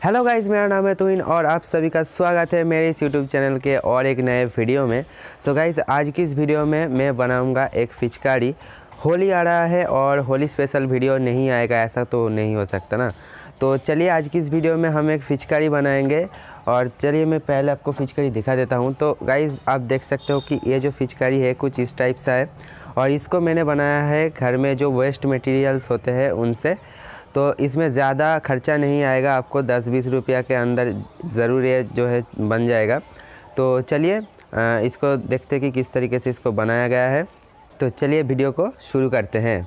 Hello guys, मेरा नाम है तुहिन और आप सभी का स्वागत है मेरे इस यूट्यूब चैनल के और एक नए वीडियो में। सो गाइस, आज की इस वीडियो में मैं बनाऊंगा एक पिचकारी। होली आ रहा है और होली स्पेशल वीडियो नहीं आएगा ऐसा तो नहीं हो सकता ना। तो चलिए आज की इस वीडियो में हम एक पिचकारी बनाएंगे। और चलिए मैं पहले आपको पिचकारी दिखा देता हूँ। तो गाइस, आप देख सकते हो कि ये जो पिचकारी है कुछ इस टाइप सा है और इसको मैंने बनाया है घर में जो वेस्ट मटेरियल्स होते हैं उनसे। तो इसमें ज़्यादा खर्चा नहीं आएगा, आपको 10-20 रुपया के अंदर ज़रूर ये जो है बन जाएगा। तो चलिए इसको देखते हैं कि किस तरीके से इसको बनाया गया है। तो चलिए वीडियो को शुरू करते हैं।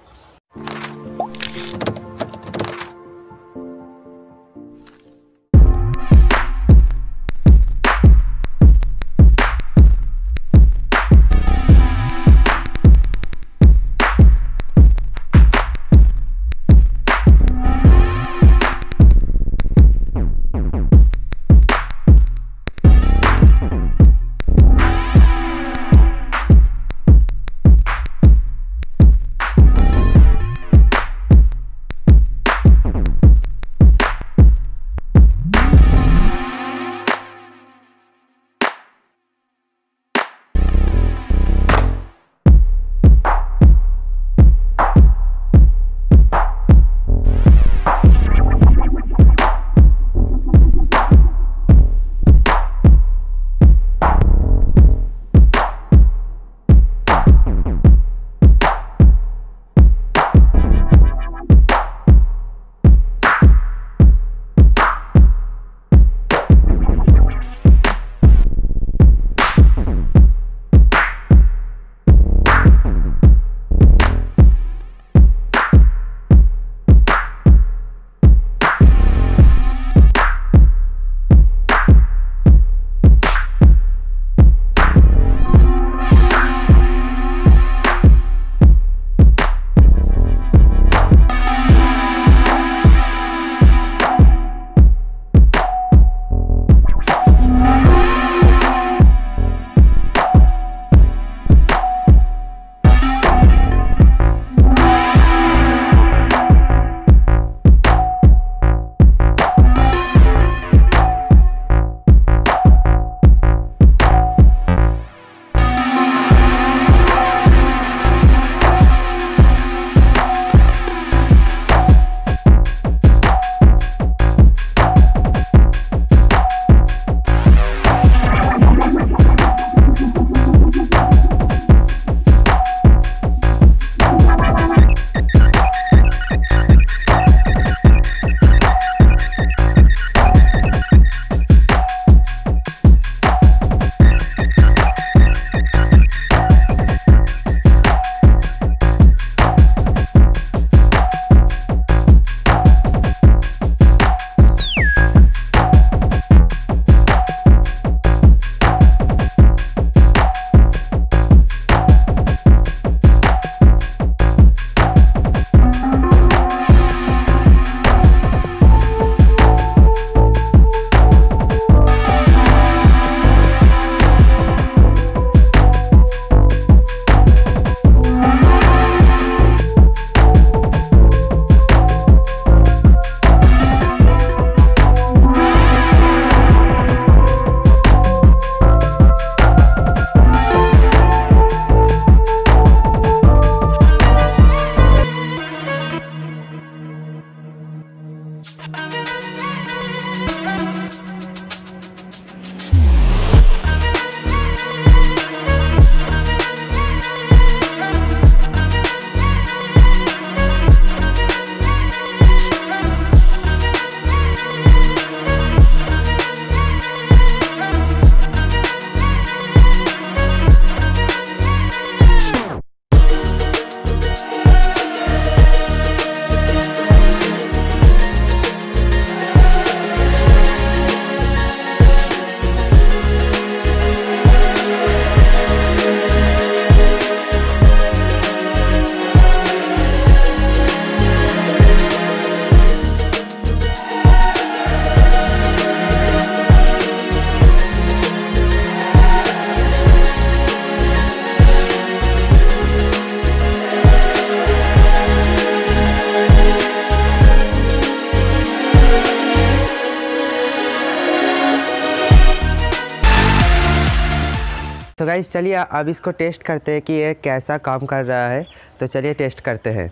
तो गाइस चलिए अब इसको टेस्ट करते हैं कि ये कैसा काम कर रहा है। तो चलिए टेस्ट करते हैं।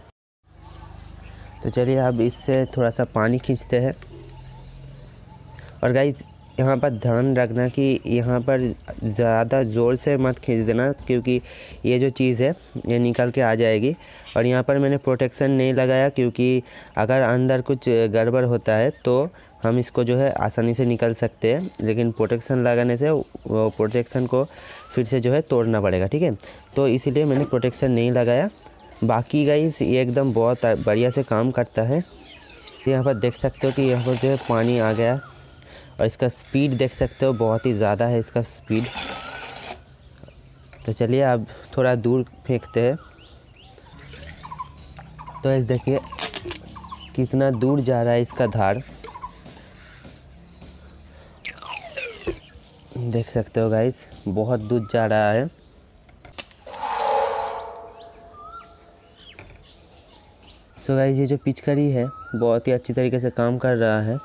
तो चलिए अब इससे थोड़ा सा पानी खींचते हैं। और गाइस यहाँ पर ध्यान रखना कि यहाँ पर ज़्यादा ज़ोर से मत खींच देना, क्योंकि ये जो चीज़ है ये निकल के आ जाएगी। और यहाँ पर मैंने प्रोटेक्शन नहीं लगाया, क्योंकि अगर अंदर कुछ गड़बड़ होता है तो हम इसको जो है आसानी से निकल सकते हैं, लेकिन प्रोटेक्शन लगाने से वो प्रोटेक्शन को फिर से जो है तोड़ना पड़ेगा, ठीक है। तो इसीलिए मैंने प्रोटेक्शन नहीं लगाया। बाकी गाइस ये एकदम बहुत बढ़िया से काम करता है। यहाँ पर देख सकते हो कि यहाँ पर जो है पानी आ गया, और इसका स्पीड देख सकते हो बहुत ही ज़्यादा है इसका स्पीड। तो चलिए अब थोड़ा दूर फेंकते हैं। तो इस देखिए कितना दूर जा रहा है इसका धार, देख सकते हो गाइस, बहुत दूर जा रहा है। सो गाइस ये जो पिचकारी है बहुत ही अच्छी तरीके से काम कर रहा है।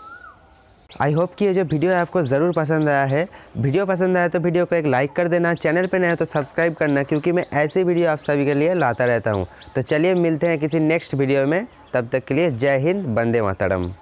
आई होप कि ये जो वीडियो है आपको ज़रूर पसंद आया है। वीडियो पसंद आया तो वीडियो को एक लाइक कर देना, चैनल पे नया है तो सब्सक्राइब करना, क्योंकि मैं ऐसे वीडियो आप सभी के लिए लाता रहता हूँ। तो चलिए मिलते हैं किसी नेक्स्ट वीडियो में, तब तक के लिए जय हिंद, वंदे मातरम।